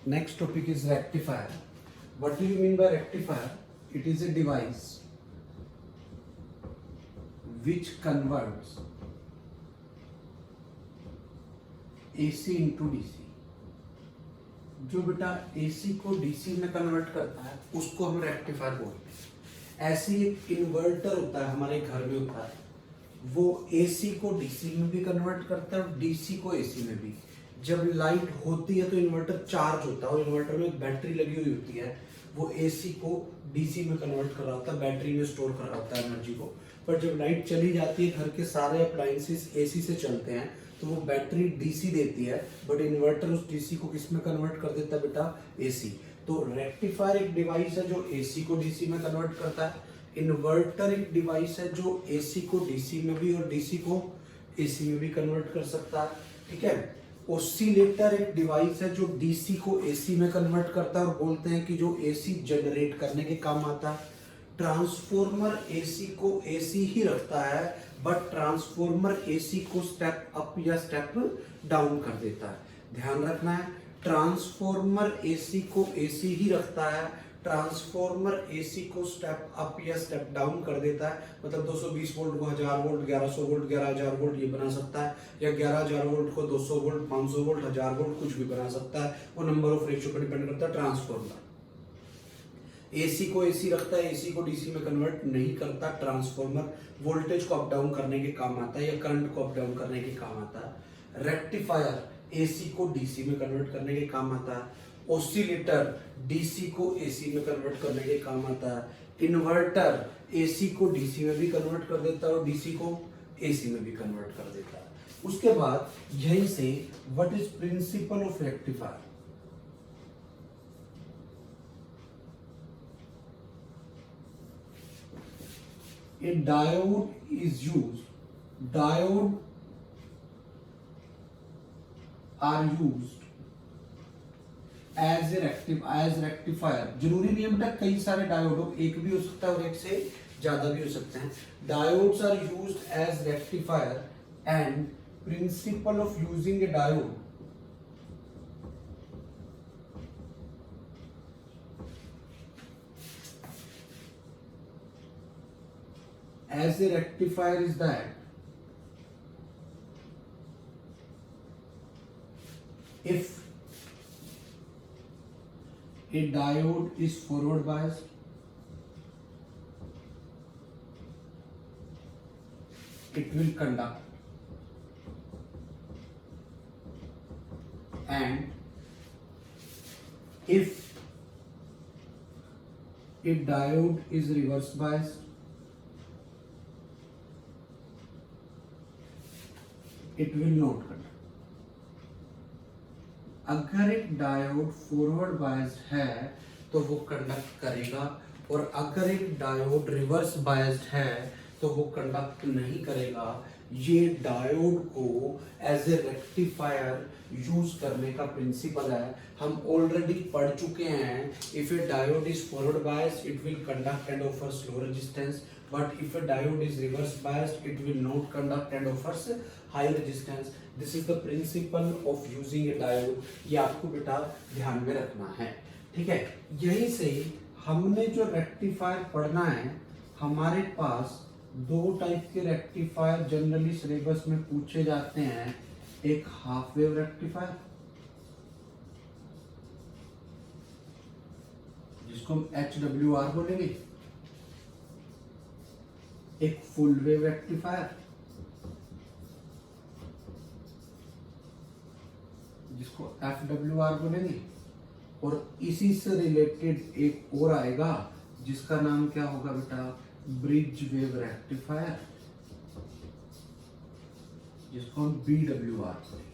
Next topic is rectifier. What do you mean by rectifier? It is a device which converts AC into DC. जो बेटा AC को DC में convert करता है उसको हम रेक्टिफायर बोलते हैं। ऐसे एक इन्वर्टर होता है हमारे घर में होता है, वो AC को DC में भी कन्वर्ट करता है और DC को AC में भी। जब लाइट होती है तो इन्वर्टर चार्ज होता है और इन्वर्टर में एक बैटरी लगी हुई होती है, वो AC को DC में कन्वर्ट कर रहा होता है, बैटरी में स्टोर कर रहा होता है एनर्जी को। पर जब लाइट चली जाती है, घर के सारे अप्लायंसेस AC से चलते हैं, तो वो बैटरी DC देती है, बट इन्वर्टर उस DC को किस में कन्वर्ट कर देता है बेटा? AC। तो रेक्टिफायर एक डिवाइस है जो AC को DC में कन्वर्ट करता है। इन्वर्टर एक डिवाइस है जो AC को DC में भी और DC को AC में भी कन्वर्ट कर सकता है, ठीक है। ऑसिलेटर एक डिवाइस है जो DC को AC में कन्वर्ट करता है और बोलते हैं कि जो AC जनरेट करने के काम आता है। ट्रांसफॉर्मर AC को AC ही रखता है, बट ट्रांसफॉर्मर AC को स्टेप अप या स्टेप डाउन कर देता है। ध्यान रखना है, ट्रांसफॉर्मर AC को AC ही रखता है, ट्रांसफॉर्मर AC को स्टेप अप या स्टेप डाउन कर देता है। मतलब 220 वोल्ट को 1000 वोल्ट, 1100 वोल्ट 11000 वोल्ट ये बना सकता है, या 11000 वोल्ट को 200 वोल्ट, 500 वोल्ट, 1000 वोल्ट कुछ भी बना सकता है। वो नंबर ऑफ रेशियो पर डिपेंड करता है। ट्रांसफॉर्मर AC को AC रखता है, AC को DC में कन्वर्ट नहीं करता। ट्रांसफॉर्मर वोल्टेज को अप डाउन करने के काम आता है या करंट को अप डाउन करने के काम आता है। रेक्टिफायर AC को DC में कन्वर्ट करने के काम आता है। ऑसिलेटर DC को AC में कन्वर्ट करने के काम आता है। इन्वर्टर AC को DC में भी कन्वर्ट कर देता है और DC को AC में भी कन्वर्ट कर देता है। उसके बाद यहीं से what is principle of rectifier? A diode is used. Diode are used as rectifier. जरूरी नहीं है बेटा कई सारे डायोड हो, एक भी हो सकता है और एक से ज्यादा भी हो सकते हैं। Diodes are used as rectifier and principle of using a diode as a rectifier is that if a diode is forward biased, it will conduct, and if a diode is reverse biased, it will not conduct. अगर एक diode forward biased है तो वो conduct करेगा, और अगर एक diode reverse biased है तो वो कंडक्ट नहीं करेगा। ये डायोड को एज ए रेक्टिफायर यूज करने का प्रिंसिपल है। हम ऑलरेडी पढ़ चुके हैं, if A diode is forward biased it will conduct and offer slow resistance, but if a diode is reverse biased it will not conduct and offers high resistance. This is the principle of using a diode. ये आपको बेटा ध्यान में रखना है, ठीक है। यहीं से हमने जो रेक्टिफायर पढ़ना है, हमारे पास दो टाइप के रेक्टिफायर जनरली सिलेबस में पूछे जाते हैं। एक हाफ वेव रेक्टिफायर जिसको हम HWR बोलेंगे, एक फुल वेव रेक्टिफायर जिसको FWR बोलेंगे, और इसी से रिलेटेड एक और आएगा जिसका नाम क्या होगा बेटा? ब्रिज वेव रेक्टिफायर, जिसको हम BWR बोलेंगे।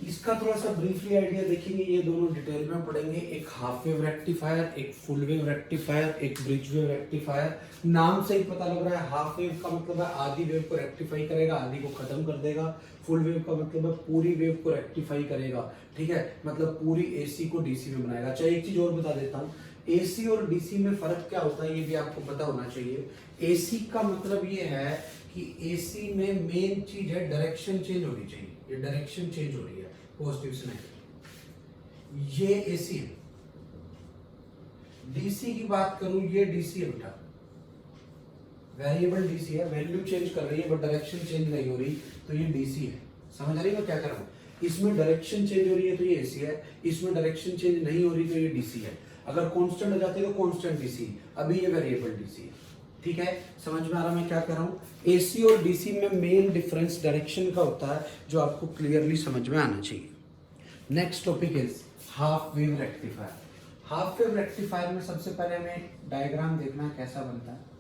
इसका थोड़ा सा ब्रीफली आइडिया देखेंगे, ये दोनों डिटेल में पढ़ेंगे। एक हाफ वेव रेक्टिफायर, एक फुल वेव रेक्टिफायर, एक ब्रिज वेव रेक्टिफायर। नाम से ही पता लग रहा है, हाफ वेव का मतलब है आधी वेव को रेक्टिफाई करेगा, आधी को खत्म कर देगा। फुल वेव का मतलब है पूरी वेव को रेक्टिफाई करेगा, ठीक है, मतलब पूरी AC को DC में बनाएगा। अच्छा एक चीज और बता देता हूँ, AC और DC में फर्क क्या होता है ये भी आपको पता होना चाहिए। AC का मतलब ये है कि AC में मेन चीज है डायरेक्शन चेंज होनी चाहिए, ये डायरेक्शन चेंज हो रही है पॉजिटिव से नेगेटिव। ये एसी है। डीसी की बात करूं, ये डीसी है बेटा, वेरिएबल डीसी है, वैल्यू चेंज कर रही है बट डायरेक्शन चेंज नहीं हो रही, तो ये डीसी है। समझ आ रही है मैं क्या कर रहा हूँ? इसमें डायरेक्शन चेंज हो रही है तो ये एसी है, इसमें डायरेक्शन चेंज नहीं हो रही तो ये डीसी है। अगर कांस्टेंट हो जाती है तो कांस्टेंट डीसी, अभी ये वेरिएबल डीसी है। ठीक है, समझ में आ रहा मैं क्या कर रहा हूँ? एसी और डीसी में मेन डिफरेंस डायरेक्शन का होता है, जो आपको क्लियरली समझ में आना चाहिए। Next topic is half wave rectifier. Half wave rectifier में सबसे पहले हमें डायग्राम देखना है कैसा बनता है।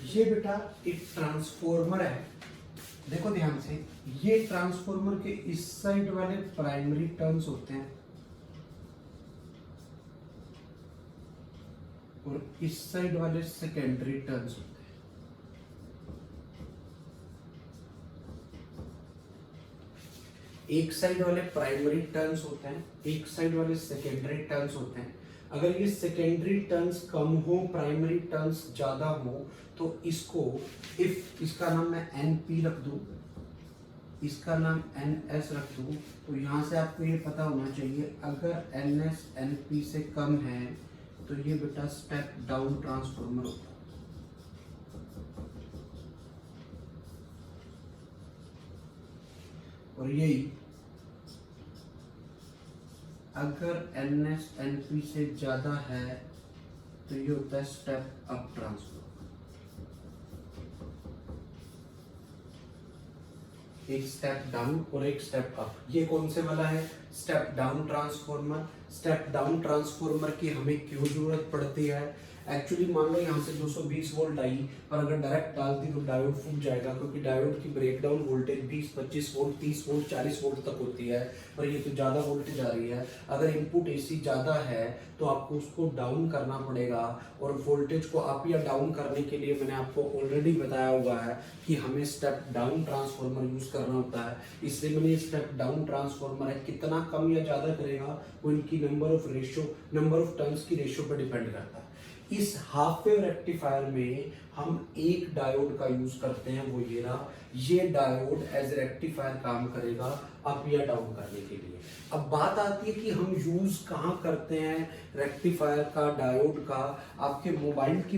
ये बेटा एक ट्रांसफॉर्मर है, देखो ध्यान से, ये ट्रांसफॉर्मर के इस साइड वाले प्राइमरी टर्न्स होते हैं और इस साइड वाले सेकेंडरी टर्न्स होते हैं। एक साइड वाले प्राइमरी टर्न्स होते हैं, एक साइड वाले सेकेंडरी टर्न्स होते हैं। अगर ये सेकेंडरी टर्न्स कम हो, प्राइमरी टर्न्स ज्यादा हो, तो इसको, इफ इसका नाम मैं NP रख दूं, इसका नाम NS रख दूं, तो यहां से आपको ये पता होना चाहिए अगर NS NP से कम है तो ये बेटा स्टेप डाउन ट्रांसफॉर्मर होता है। और यही अगर NS NP से ज्यादा है तो ये होता है स्टेप अप ट्रांसफॉर्मर। एक स्टेप डाउन और एक स्टेप अप। ये कौन से वाला है? Step down transformer. Step down transformer की हमें क्यों जरूरत पड़ती है? एक्चुअली मान लो यहाँ से 220 वोल्ट आई, पर अगर डायरेक्ट डालती तो डायोड फूट जाएगा, क्योंकि डायोड की breakdown voltage 20-25 volt, 30 volt, 40 volt तक होती है, पर ये तो ज़्यादा वोल्टेज आ रही है। अगर इनपुट एसी ज़्यादा है तो आपको उसको डाउन करना पड़ेगा, और वोल्टेज को अप या डाउन करने के लिए मैंने आपको ऑलरेडी बताया हुआ है कि हमें स्टेप डाउन ट्रांसफॉर्मर यूज़ करना होता है। इसलिए मैंने स्टेप डाउन ट्रांसफॉर्मर है, कितना कम या ज़्यादा करेगा वो इनकी नंबर ऑफ टर्न्स की रेशियो पर डिपेंड करता है। इस हाफ वेव रेक्टिफायर में हम एक डायोड का यूज करते हैं, वो ये रहा। ये डायोड एज रेक्टिफायर काम करेगा अप या डाउन करने के लिए। अब बात आती है कि हम यूज कहाँ करते हैं रेक्टिफायर का, डायोड का। आपके मोबाइल की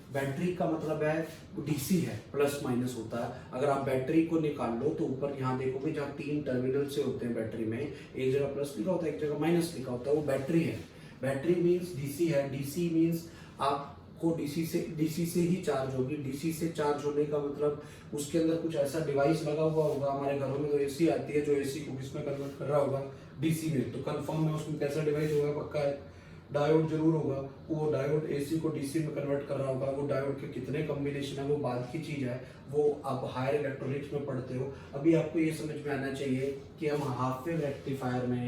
बैटरी का मतलब है डीसी है, प्लस माइनस होता है। अगर आप बैटरी को निकाल लो तो ऊपर यहाँ देखोगे जहाँ 3 टर्मिनल से होते हैं बैटरी में, एक जगह प्लस लिखा होता है, एक जगह माइनस लिखा होता है, वो बैटरी है। बैटरी मीन्स डीसी है। डीसी मीन्स आपको डीसी से ही चार्ज होगी। डीसी से चार्ज होने का मतलब उसके अंदर कुछ ऐसा डिवाइस लगा हुआ होगा। हमारे घरों में तो एसी आती है जो एसी को किसमें कन्वर्ट कर रहा होगा, डीसी में। तो कंफर्म है उसमें कैसा डिवाइस होगा, पक्का है, डायोड जरूर होगा। वो डायोड एसी को डीसी में कन्वर्ट कर रहा होगा। वो डायोड के कितने कॉम्बिनेशन है वो बाद की चीज है, वो आप हायर इलेक्ट्रॉनिक्स में पढ़ते हो। अभी आपको ये समझ में आना चाहिए कि हम हाफ वेव रेक्टिफायर में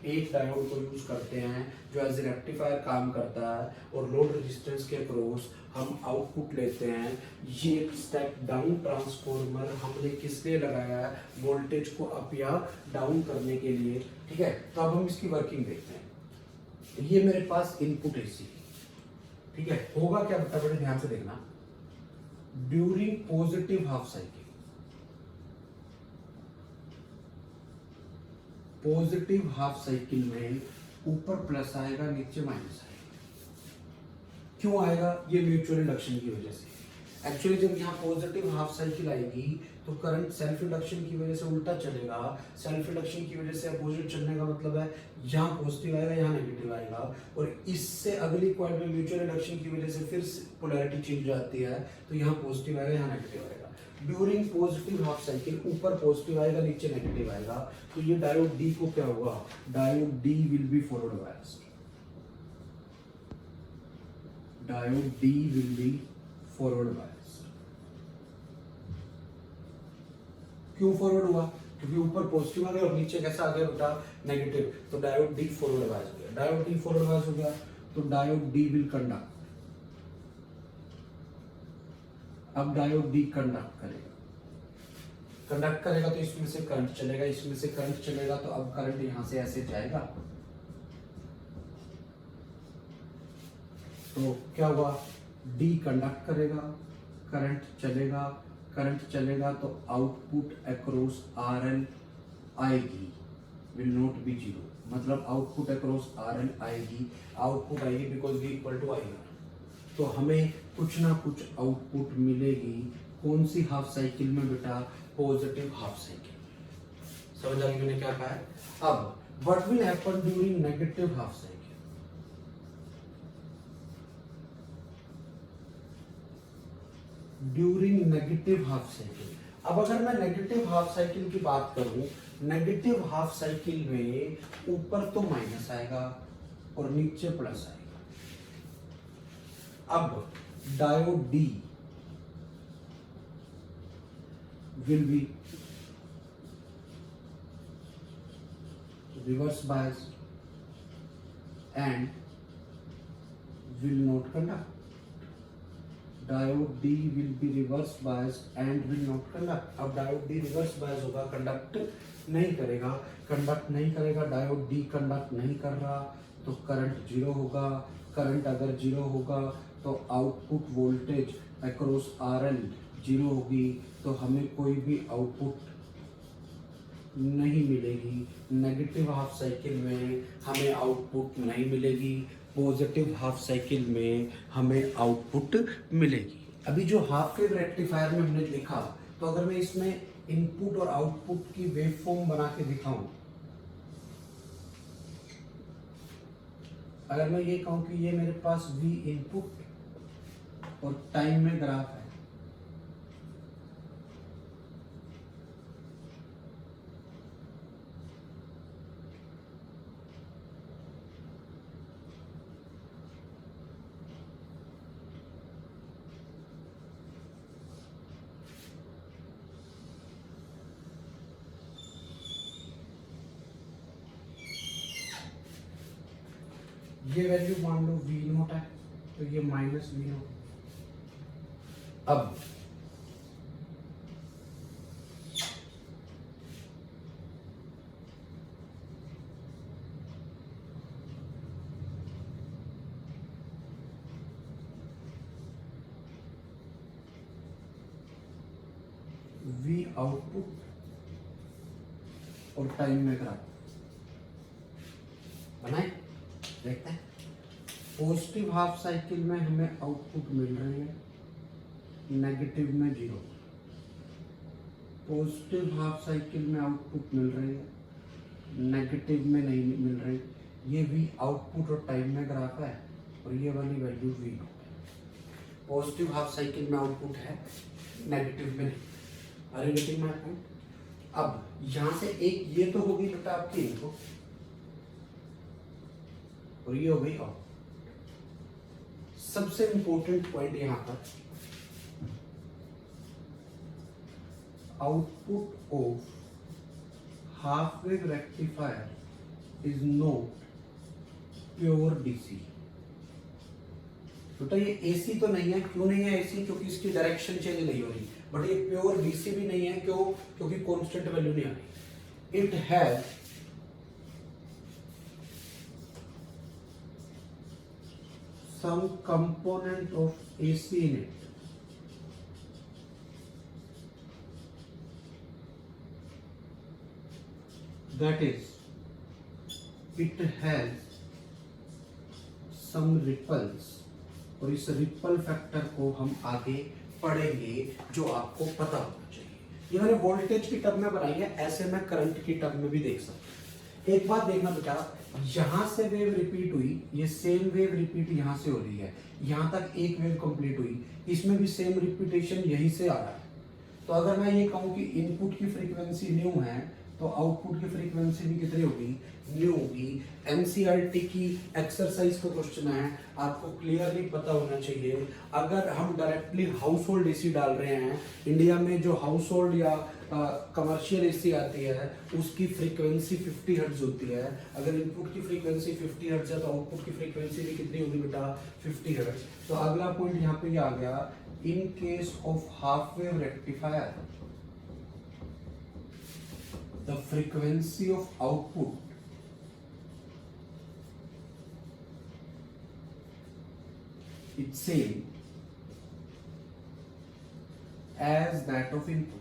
एक डायोड को यूज करते हैं जो एज ए रेक्टिफायर काम करता है, और लोड रेजिस्टेंस के अक्रॉस हम आउटपुट लेते हैं। ये एक स्टेप डाउन ट्रांसफॉर्मर हमने किस लिए लगाया है? वोल्टेज को अप या डाउन करने के लिए। ठीक है, तो अब हम इसकी वर्किंग देखते हैं। ये मेरे पास इनपुट एसी, ठीक है, होगा क्या बता, बड़े ध्यान से देखना। During positive half cycle, positive half cycle में ऊपर प्लस आएगा, नीचे माइनस आएगा। क्यों आएगा? ये म्यूचुअल इंडक्शन की वजह से। एक्चुअली जब यहाँ पॉजिटिव हाफ साइकिल आएगी तो करंट सेल्फ इंडक्शन की वजह से उल्टा चलेगा। सेल्फ इंडक्शन की वजह से अपोजिट चलने का मतलब है यहाँ पॉजिटिव आएगा, यहाँ नेगेटिव आएगा, और इससे अगली कॉइल में म्यूचुअल इंडक्शन की वजह से फिर पोलैरिटी चेंज जाती है, तो यहाँ पॉजिटिव आएगा, यहाँ नेगेटिव आएगा। ड्यूरिंग पॉजिटिव हाफ साइकिल ऊपर पॉजिटिव आएगा, नीचे नेगेटिव आएगा, तो ये डायोड डी को क्या होगा? Diode D will be forward biased. Diode D will be forward bias. क्यों फॉरवर्ड हुआ? क्योंकि ऊपर पॉजिटिव आ गया और नीचे कैसा आ गया बेटा? नेगेटिव। तो डायोड डी फॉरवर्ड बायस हो गया। डायोड डी फॉरवर्ड बायस हो गया तो डायोड डी विल कंडक्ट। अब डायोड डी कंडक्ट करेगा। कंडक्ट करेगा तो इसमें से करंट चलेगा, इसमें से करंट चलेगा, तो अब करंट यहां से ऐसे जाएगा। तो क्या हुआ? डी कंडक्ट करेगा, करंट चलेगा, करंट चलेगा तो आउटपुट अक्रॉस आरएल आएगी, विल नॉट बी जीरो। मतलब आउटपुट अक्रॉस आरएल आएगी, आउटपुट आएगी because we equal to I R. तो हमें कुछ ना कुछ आउटपुट मिलेगी। कौन सी हाफ साइकिल में बेटा? Positive half cycle. समझ आ गई मैंने क्या कहा है? अब what will happen during negative half cycle? During negative half cycle. अब अगर मैं नेगेटिव हाफ साइकिल की बात करूं, नेगेटिव हाफ साइकिल में ऊपर तो माइनस आएगा और नीचे प्लस आएगा। अब diode D will be reverse biased and will not conduct. Diode D will be reverse biased and will not conduct. अब diode D reverse biased होगा, conduct नहीं करेगा। conduct नहीं करेगा, diode D conduct नहीं कर रहा तो करंट जीरो होगा। करंट अगर जीरो होगा तो output voltage across RL zero होगी, तो हमें कोई भी आउटपुट नहीं मिलेगी। नेगेटिव हाफ साइकिल में हमें आउटपुट नहीं मिलेगी, पॉजिटिव हाफ साइकिल में हमें आउटपुट मिलेगी। अभी जो हाफ वेव रेक्टिफायर में हमने देखा, तो अगर मैं इसमें इनपुट और आउटपुट की वेव फॉर्म बना के दिखाऊं, अगर मैं ये कहूं कि ये मेरे पास V इनपुट और टाइम में ग्राफ है, ये वैल्यू मान लो V नोट है तो ये माइनस V नोट। अब V आउटपुट और टाइम में ग्राफ बनाए, देखते हैं। पॉजिटिव हाफ साइकिल में हमें आउटपुट मिल रही है, नेगेटिव में जीरो। पॉजिटिव हाफ साइकिल में आउटपुट मिल रही है, नेगेटिव में नहीं मिल रही। ये भी आउटपुट और टाइम में ग्राफ है और ये वाली वैल्यू V है। पॉजिटिव हाफ साइकिल में आउटपुट है, नेगेटिव में नहीं। अरे गेटिंग माय पॉइंट? अब यहां से एक ये तो होगी बेटा आपकी इनपुट और ये हो गई आउटपुट। सबसे इंपॉर्टेंट पॉइंट यहां पर, output of half wave rectifier is not pure DC. बेटा ये एसी तो नहीं है। क्यों नहीं है एसी? क्योंकि इसकी डायरेक्शन चेंज नहीं हो रही। बट ये प्योर डीसी भी नहीं है। क्यों? क्योंकि कांस्टेंट वैल्यू नहीं आ रही। It has some component of AC in it. That is, it has some ripples, और इस रिपल फैक्टर को हम आगे पढ़ेंगे, जो आपको पता होना चाहिए। ये मैंने वोल्टेज की टर्म में बनाई है, ऐसे मैं करंट की टर्म में भी देख सकता हूँ। एक बात देखना बेटा, यहां से वेव रिपीट हुई, ये सेम वेव रिपीट यहां से हो रही है, यहां तक एक वेव कंप्लीट हुई, इसमें भी सेम रिपीटेशन यहीं से आ रहा है। तो अगर मैं ये कहूं कि इनपुट की फ्रीक्वेंसी न्यू है तो आउटपुट की फ्रीक्वेंसी भी कितनी होगी, न्यू होगी। एनसीईआरटी की एक्सरसाइज का क्वेश्चन है, आपको क्लियरली पता होना चाहिए। अगर हम डायरेक्टली हाउस होल्ड एसी डाल रहे हैं, इंडिया में जो हाउस होल्ड या कमर्शियल एसी आती है उसकी फ्रीक्वेंसी 50 हर्ट्ज होती है। अगर इनपुट की फ्रीक्वेंसी 50 हर्ट्ज है तो आउटपुट की फ्रीक्वेंसी भी कितनी होगी बेटा, 50 हर्ट्ज। तो अगला पॉइंट यहाँ पे आ गया, in case of half wave rectifier the frequency of output it's same as that of input।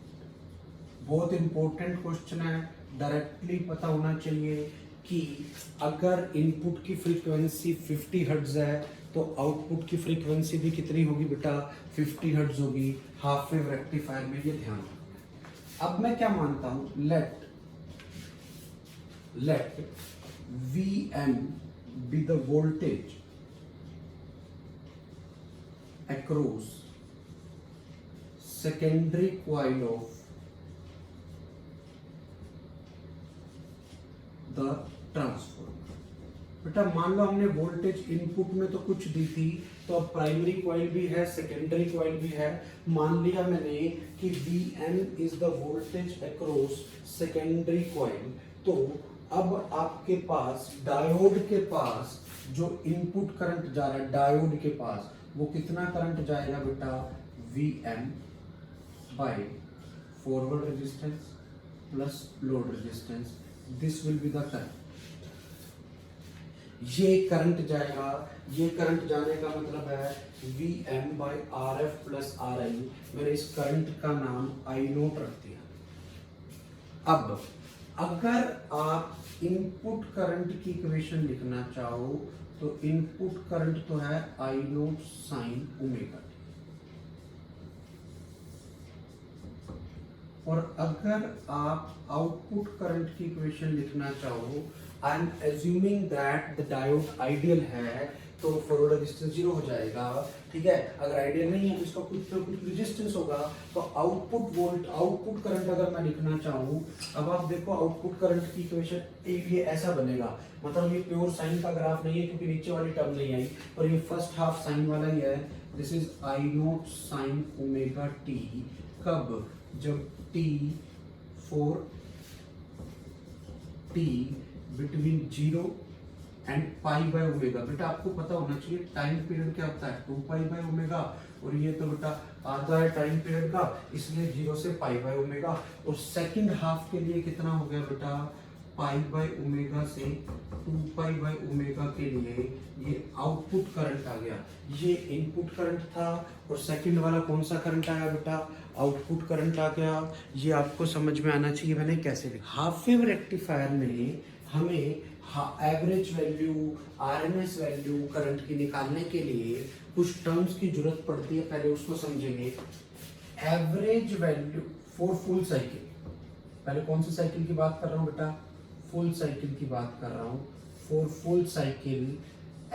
बहुत इंपॉर्टेंट क्वेश्चन है, डायरेक्टली पता होना चाहिए कि अगर इनपुट की फ्रीक्वेंसी 50 हर्ट्ज है तो आउटपुट की फ्रीक्वेंसी भी कितनी होगी बेटा, 50 हर्ट्ज होगी हाफ वेव रेक्टिफायर में, ये ध्यान रखना। अब मैं क्या मानता हूं, late Vm be the voltage across secondary coil of the transformer। बेटा मान लो हमने वोल्टेज इनपुट में तो कुछ दी थी, तो अब प्राइमरी कॉइल भी है, सेकेंडरी कॉइल भी है। मान लिया मैंने कि Vn is the voltage across secondary coil. तो अब आपके पास डायोड के पास जो इनपुट करंट जा रहा है डायोड के पास, वो कितना करंट जाएगा बेटा, Vm by forward resistance plus load resistance, this will be the current. ये करंट जाएगा, ये करंट जाने का मतलब है Vm by Rf plus Ri। मैंने इस करंट का नाम I नोट रख दिया। अब अगर आप इनपुट करंट की इक्वेशन लिखना चाहो तो इनपुट करंट तो है I note sine omega T, और अगर आप आउटपुट करंट की इक्वेशन लिखना चाहो, I am assuming that the diode ideal है तो फॉरवर्ड रेजिस्टेंस 0 हो जाएगा, ठीक है। अगर आइडियल नहीं है तो इसका कुछ ना कुछ रेजिस्टेंस होगा। तो आउटपुट करंट अगर मैं लिखना चाहूँ, अब आप देखो आउटपुट करंट की इक्वेशन ये ऐसा बनेगा, मतलब ये प्योर साइन का ग्राफ नहीं है क्योंकि नीचे वाली टर्म नहीं आई, और ये फर्स्ट हाफ साइन वाला ही है। This is I note sine omega T, कब, जब t for t between 0 and pi by omega. बेटा आपको पता होना चाहिए टाइम पीरियड क्या होता है, 2 पाई बाय ओमेगा, और ये तो बेटा आधा है टाइम पीरियड का, इसलिए 0 से पाई बाय ओमेगा। और सेकंड हाफ के लिए कितना हो गया बेटा, पाई बाय ओमेगा से 2 पाई बाय ओमेगा के लिए ये आउटपुट करंट आ गया। ये इनपुट करंट था और सेकंड वाला कौन सा करंट आया बेटा, आउटपुट करंट आ गया। ये आपको समझ में आना चाहिए मैंने कैसे लिखा। हाफ वेव रेक्टिफायर में हमें average value, RMS value current की निकालने के लिए कुछ टर्म्स की जरूरत पड़ती है, पहले उसको समझेंगे। Average value for full cycle, पहले कौन सी साइकिल की बात कर रहा हूँ बेटा, फुल साइकिल की बात कर रहा हूँ। For full cycle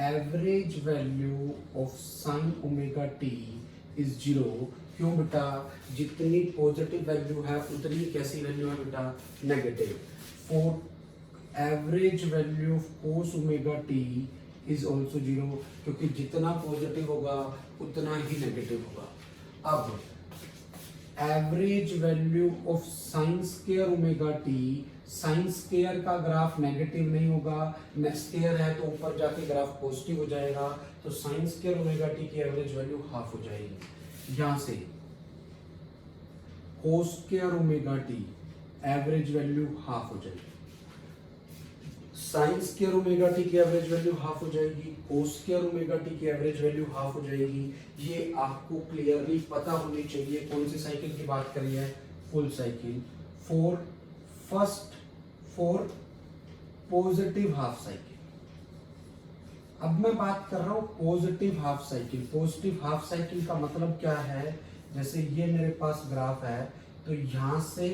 average value of sine omega T is 0। क्यों बेटा, जितनी पॉजिटिव वैल्यू है उतनी कैसी वैल्यू है बेटा, negative. For average value of cos omega T is also 0, क्योंकि जितना पॉजिटिव होगा उतना ही नेगेटिव होगा। अब average value of sine square omega T, sine square का ग्राफ नेगेटिव नहीं होगा, स्क्वायर है तो ऊपर जाके ग्राफ पॉजिटिव हो जाएगा, तो साइन स्क्वायर ओमेगा टी की एवरेज वैल्यू हाफ हो जाएगी। यहां से cos square omega T average value half हो जाएगी, साइन स्क्वायर ओमेगा टी की एवरेज वैल्यू हाफ हो जाएगी, कोस स्क्वायर ओमेगा टी की एवरेज वैल्यू हाफ हो जाएगी। ये आपको क्लियरली पता होनी चाहिए। कौन सी साइकिल की बात करी है, full cycle. For positive half cycle. अब मैं बात कर रहा हूं positive half cycle. Positive half cycle का मतलब क्या है, जैसे ये मेरे पास ग्राफ है, तो यहां से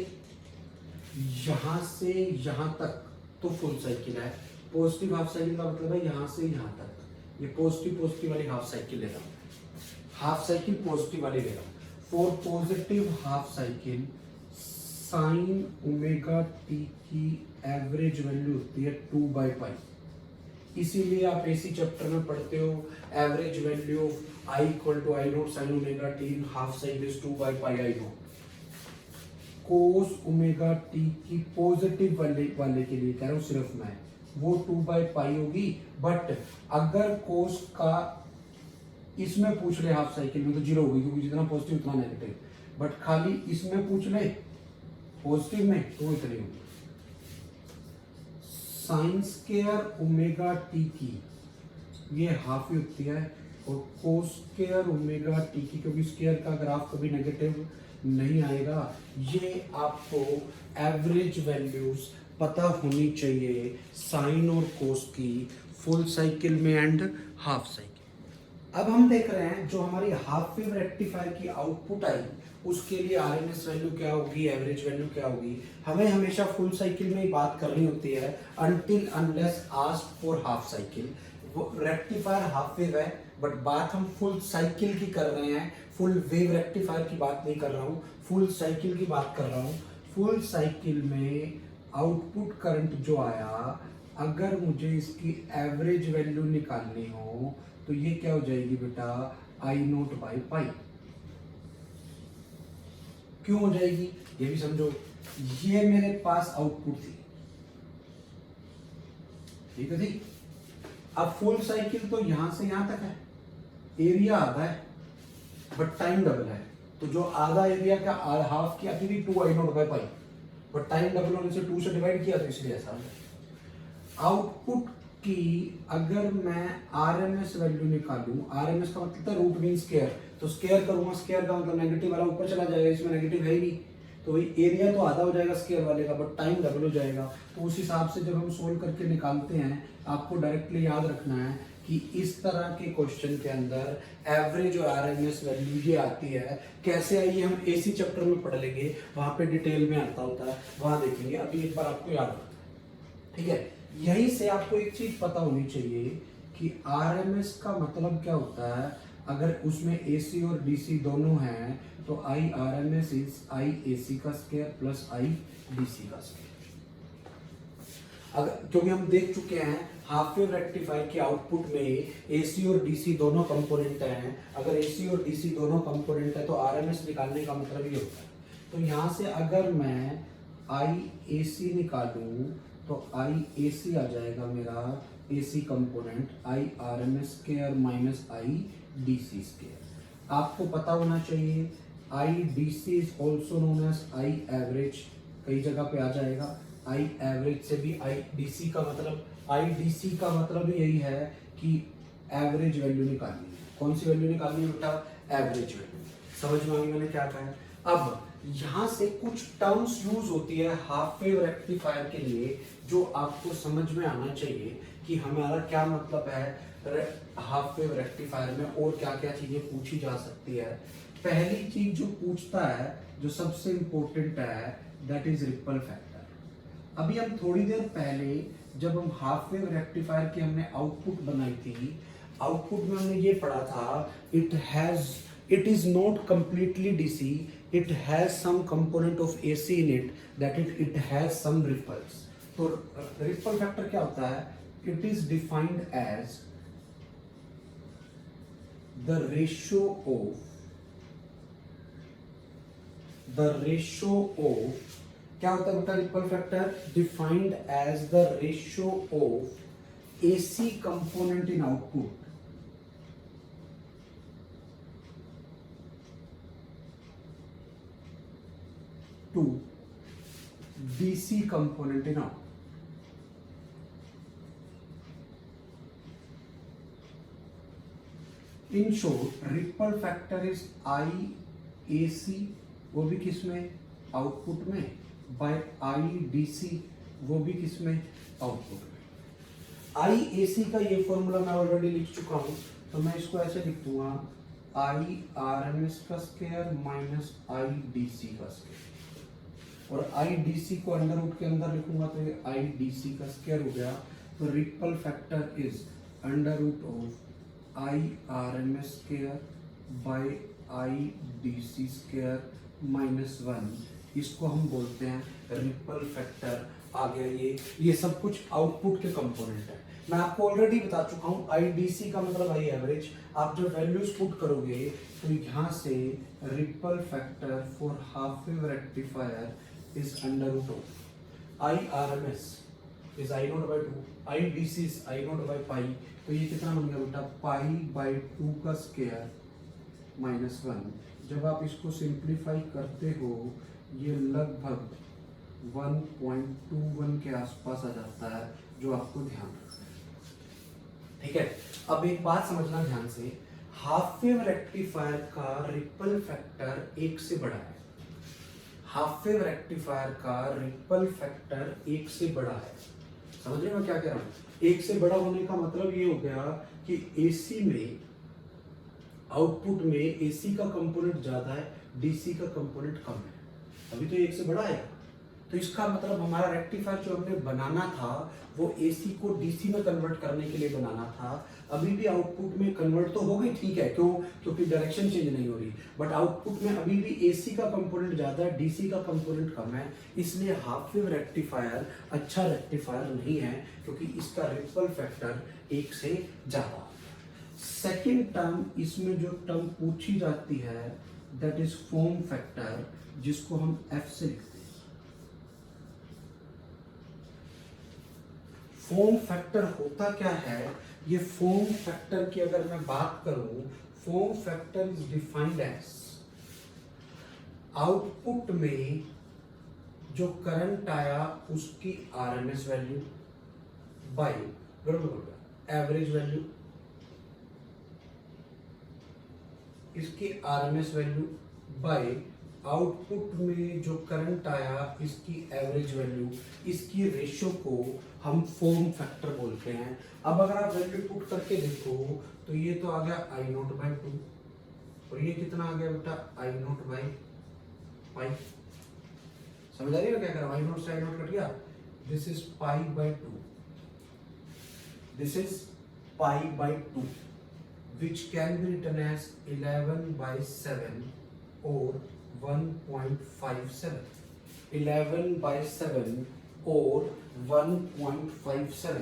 यहां तक तो फुल साइकिल है। पॉजिटिव हाफ साइकिल का मतलब है यहां से यहां तक। ये पॉजिटिव वाली हाफ साइकिल ले रहा हूं, हाफ साइकिल पॉजिटिव वाली ले रहा हूं। For positive half cycle sign omega t की एवरेज वैल्यू होती है 2/पाई। इसीलिए आप एसी चैप्टर में पढ़ते हो average value I equal to I naught sine omega t in half cycle is 2/पाई I naught. Cos omega t की पॉजिटिव वाले के लिए कह रहा हूँ सिर्फ मैं, वो 2/पाई होगी। बट अगर कोस का इसमें पूछ ले हाफ साइकिल में तो जीरो होगी, क्योंकि जितना पॉजिटिव उतना नेगेटिव। बट खाली इसमें पूछ ले पॉजिटिव में तो इतनी होगी। साइन स्क्वायर ओमेगा टी की ये हाफ ही होती है, और कोस स्क्वायर ओमेगा टी की, क्योंकि स्क्वायर का ग्राफ कभी नेगेटिव नहीं आएगा। ये आपको एवरेज वैल्यूज पता होनी चाहिए साइन और कोस की फुल साइकिल में एंड हाफ साइकिल। अब हम देख रहे हैं जो हमारी हाफ वेव रेक्टिफायर की आउटपुट आई उसके लिए आरएमएस वैल्यू क्या होगी, एवरेज वैल्यू क्या होगी। हमें हमेशा फुल साइकिल में ही बात करनी होती है until unless asked for half cycle. वो रेक्टिफायर हाफ वेव है, बट बात हम फुल साइकिल की कर रहे हैं, फुल वेव रेक्टिफायर की बात नहीं कर रहा हूँ, फुल साइकिल की बात कर रहा हूँ। फुल साइकिल में आउटपुट करंट जो आया, अगर मुझे इसकी एवरेज वैल्यू निकालनी हो तो ये क्या हो जाएगी बेटा, आई नोट बाई पाई। क्यों हो जाएगी ये भी समझो। ये मेरे पास आउटपुट थी, ठीक है थी। अब फुल साइकिल तो यहां से यहां तक है, एरिया आधा है बट टाइम डबल है। तो जो आधा एरिया का हाफ किया थी 2/i0/पाई, बट टाइम डबल होने से 2 से डिवाइड किया तो इसलिए ऐसा हो गया। आउटपुट की अगर मैं आरएमएस वैल्यू निकालूं, आरएमएस का मतलब रूट मीन स्क्वायर, तो स्क्वायर करूंगा, स्क्वायर का मतलब नेगेटिव वाला ऊपर चला जाएगा, इसमें नेगेटिव है ही नहीं, तो वही एरिया तो आधा हो जाएगा स्क्वायर वाले का, बट टाइम डबल हो जाएगा। तो उस हिसाब से जब हम सोल्व करके निकालते हैं, आपको डायरेक्टली याद रखना है कि इस तरह के क्वेश्चन के अंदर एवरेज और आरएमएस वैल्यू ये आती है। कैसे आई हम एसी चैप्टर में पढ़ लेंगे, वहां पे डिटेल में आता होता है, वहां देखेंगे। अभी एक बार आपको याद रखना है, ठीक है। यहीं से आपको एक चीज पता होनी चाहिए कि आरएमएस का मतलब क्या होता है। अगर उसमें एसी और डीसी दोनों हैं तो आई आरएमएस इज आई एसी का स्क्वायर प्लस आई डीसी का स्क्वायर। अगर क्योंकि हम देख चुके हैं हाफ वेव रेक्टिफायर के आउटपुट में एसी और डीसी दोनों कंपोनेंट हैं। अगर एसी और डीसी दोनों कंपोनेंट है तो आरएमएस निकालने का मतलब ये होता है। तो यहाँ से अगर मैं आई एसी निकालूं तो आई एसी आ जाएगा मेरा AC component I RMS square minus I DC square. आपको पता होना चाहिए I DC is also known as I average, कई जगह पे आ जाएगा। आई एवरेज से भी आई डीसी का मतलब, आई डीसी का मतलब यही है कि एवरेज वैल्यू निकालनी है। कौन सी वैल्यू निकालनी है बेटा, एवरेज वैल्यू। समझ में आई मैंने क्या कहा है। अब यहाँ से कुछ टर्म्स यूज होती है हाफ वेव रेक्टिफायर के लिए जो आपको समझ में आना चाहिए कि हमारा क्या मतलब है हाफ वेव रेक्टिफायर में, और क्या क्या चीजें पूछी जा सकती है। पहली चीज जो पूछता है, जो सबसे इंपॉर्टेंट है, दैट इज रिपल फैक्टर। अभी हम थोड़ी देर पहले जब हम हाफ वेव रेक्टिफायर की हमने आउटपुट बनाई थी, आउटपुट में हमने ये पढ़ा था it is not completely DC, it has some component of AC in it, that it has some ripples. तो रिपल फैक्टर क्या होता है, it is defined as the ratio of क्या होता है बेटा ripple factor, defined as the ratio of AC component in output to DC component in output. In short, ripple factor is IAC, वो भी किस में, आउटपुट में, by IDC, वो भी किस में, आउटपुट में। IAC का ये फॉर्मूला मैं ऑलरेडी लिख चुका हूं, तो मैं इसको ऐसे लिख दूंगा आई आरएमएस का स्क्वायर माइनस आई डीसी का स्क्वायर, और आई डीसी को अंडर रूट के अंदर लिखूंगा तो ये आई डीसी का स्क्वायर हो गया। तो ripple factor is under root of I RMS square by I DC square minus 1 इसको हम बोलते हैं रिपल फैक्टर। आ गया ये सब कुछ आउटपुट के कंपोनेंट है। मैं आपको ऑलरेडी बता चुका हूँ आईडीसी का मतलब आई एवरेज। आप जब वैल्यूज पुट करोगे तो यहाँ से ripple factor for half wave rectifier is under root of I R M S is I nought by two, I D C is I nought by pi. तो ये कितना बन गया बेटा, पाई बाई 2 का स्क्वायर माइनस 1। जब आप इसको सिंप्लीफाई करते हो ये लगभग 1.21 के आसपास आ जाता है, जो आपको ध्यान रखना है। ठीक है, अब एक बात समझना ध्यान से, हाफ वेव रेक्टिफायर का रिपल फैक्टर 1 से बड़ा है। हाफ वेव रेक्टिफायर का रिपल फैक्टर 1 से बड़ा है। समझ रहे हो मैं क्या कह रहा हूँ? 1 से बड़ा होने का मतलब ये हो गया कि एसी में, आउटपुट में एसी का कंपोनेंट ज्यादा है, डीसी का कंपोनेंट कम है, अभी तो 1 से बड़ा है। तो इसका मतलब हमारा रेक्टिफायर जो हमने बनाना था वो एसी को डीसी में कन्वर्ट करने के लिए बनाना था। अभी भी आउटपुट में कन्वर्ट तो हो गई, ठीक है, क्यों? क्योंकि डायरेक्शन चेंज नहीं हो रही, बट आउटपुट में अभी भी एसी का कंपोनेंट ज्यादा है, डीसी का कंपोनेंट कम है। इसलिए हाफ वेव रेक्टिफायर अच्छा रेक्टिफायर नहीं है, क्योंकि इसका रिपल फैक्टर 1 से ज्यादा। सेकेंड टर्म, इसमें जो टर्म पूछी जाती है दैट इज फॉर्म फैक्टर, जिसको हम एफ से लिखते हैं। फॉर्म फैक्टर होता क्या है? ये फॉर्म फैक्टर की अगर मैं बात करूं, form factor is defined as output में जो करंट आया उसकी RMS value by average value, इसकी आरएमएस वैल्यू बाय आउटपुट में जो करंट आया इसकी एवरेज वैल्यू, इसकी रेशियो को हम फॉर्म फैक्टर बोलते हैं। अब अगर आप वैल्यू पुट करके देखो तो ये तो आ गया आई नोट बाई 2, और ये कितना आ गया बेटा, आई नोट बाई पाई। समझ आ रही है क्या कर रहा हूं? आई नोट से आई नोट कट गया, this is pi by 2, this is pi by 2, which can be written as 11 by 7 or 1.57, 11 by 7 or 1.57।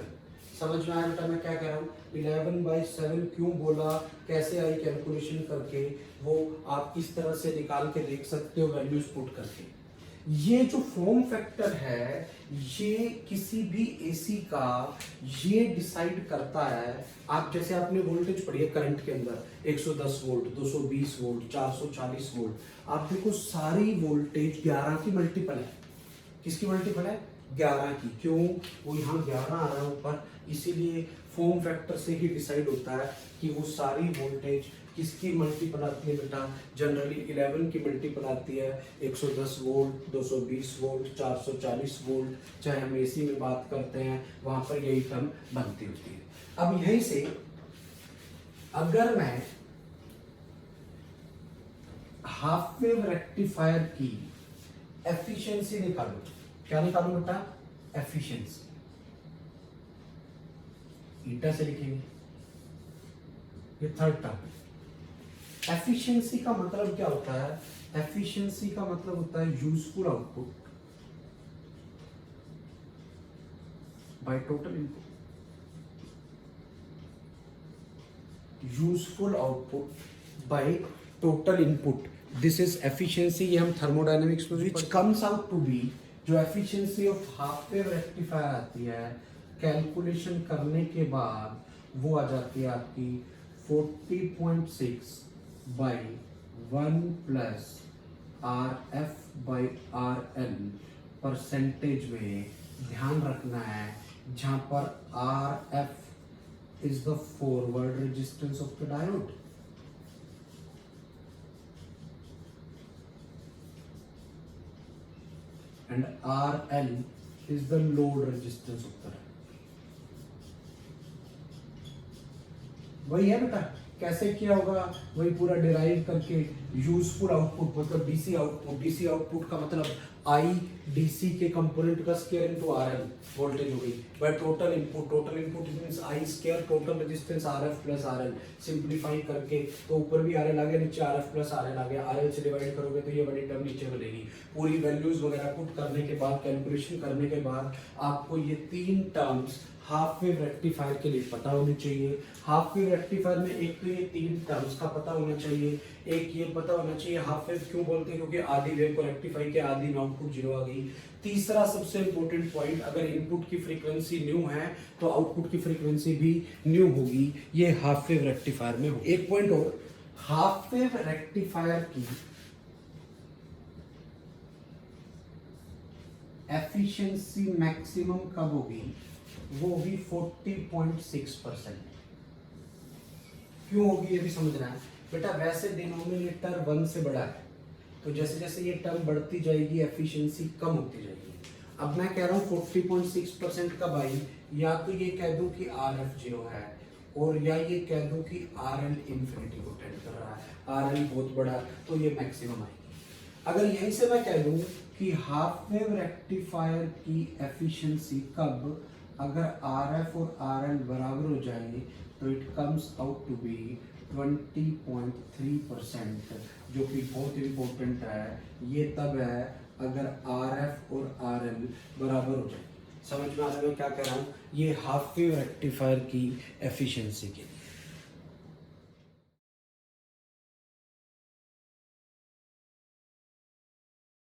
समझ में आया बेटा मैं क्या कह रहा हूँ? 11 by 7 क्यों बोला, कैसे आई कैलकुलेशन करके, वो आप इस तरह से निकाल के देख सकते हो वैल्यूज पुट करके। ये जो फॉर्म फैक्टर है ये किसी भी एसी का ये डिसाइड करता है। आप जैसे आपने वोल्टेज पढ़ी है करंट के अंदर 110 वोल्ट, 220 वोल्ट, 440 वोल्ट, आप देखो सारी वोल्टेज 11 की मल्टीपल है। किसकी मल्टीपल है? 11 की। क्यों? वो यहाँ 11 आ रहा है ऊपर, इसीलिए फॉर्म फैक्टर से ही डिसाइड होता है कि वो सारी वोल्टेज किसकी मल्टीपल आती है बेटा। जनरली 11 की मल्टीपल आती है 110 वोल्ट, 220 वोल्ट, 440 वोल्ट, चाहे हम एसी में बात करते हैं वहां पर यही टर्म बनती होती है। अब यहीं से अगर मैं हाफ वेव रेक्टिफायर की एफिशिएंसी निकालूं, क्या निकालूं बेटा? एफिशिएंसी, ईटा से लिखेंगे, ये थर्ड टर्म है। एफिशिएंसी का मतलब क्या होता है? एफिशिएंसी का मतलब होता है useful output by total input. Useful output by total input, this is efficiency. ये हम थर्मोडायनेमिक्स में which comes out to be, जो efficiency of half wave rectifier आती है कैलकुलेशन करने के बाद वो आ जाती है आपकी 40.6 by 1 plus RF by RL। Percentage में ध्यान रखना है, जहां पर RF is the forward resistance of the diode and RL is the load resistance of the diode। वही है बेटा, कैसे किया होगा वही पूरा डिराइव करके। यूजफुल आउटपुट मतलब डीसी आउटपुट, डीसी आउटपुट का मतलब आई डीसी के कंपोनेंट का स्क्वायर इनटू आरएल वोल्टेज हो गई, bye total input means I square total resistance RF plus RL. Simplify करके तो ऊपर भी आरएल आ गया, नीचे आरएफ प्लस आरएल आ गया, आरएल से डिवाइड करोगे तो ये बड़ी टर्म नीचे बनेगी। पूरी वैल्यूज वगैरह पुट करने के बाद, कैलकुलेशन करने के बाद आपको ये तीन टर्म्स हाफ वेव रेक्टिफायर के लिए पता होनी चाहिए। हाफ वेव रेक्टिफायर में एक तो ये तीन टर्म्स का पता होना चाहिए, एक ये पता होना चाहिए हाफ वेव क्यों बोलते हैं, क्योंकि आधी वेव को रेक्टिफाई किया, आधी में आउटपुट जीरो आ गई। तीसरा सबसे इंपॉर्टेंट पॉइंट, अगर इनपुट की फ्रीक्वेंसी न्यू है तो आउटपुट की फ्रीक्वेंसी भी न्यू होगी, ये हाफ वेव रेक्टिफायर में हो। एक पॉइंट और, हाफ वेव रेक्टिफायर की एफिशिएंसी मैक्सिमम कब होगी, वो होगी 40.6%। क्यों होगी ये भी समझना है बेटा। वैसे डिनोमिनेटर 1 से बड़ा है, तो जैसे जैसे ये टर्म बढ़ती जाएगी एफिशिएंसी कम होती जाएगी। अब मैं कह रहा हूँ 40.6% कब आई, या तो ये कह दूं कि आर एफ जीरो है, और या ये कह दूं कि आर एल इन्फिनिटी को टेंड कर रहा है, आर एल बहुत बड़ा, तो ये मैक्सिमम आएगी। अगर यहीं से मैं कह दूं कि हाफ वेव रेक्टिफायर की एफिशिएंसी कब, अगर आर एफ और आर एल बराबर हो जाए तो it comes out to be 20.3%, जो कि बहुत इंपॉर्टेंट है। ये तब है अगर आर एफ और आर एल बराबर हो जाए। समझ में आ रहा है मैं क्या कह रहा हूँ, ये हाफ वेव रेक्टिफायर की एफिशिएंसी के लिए।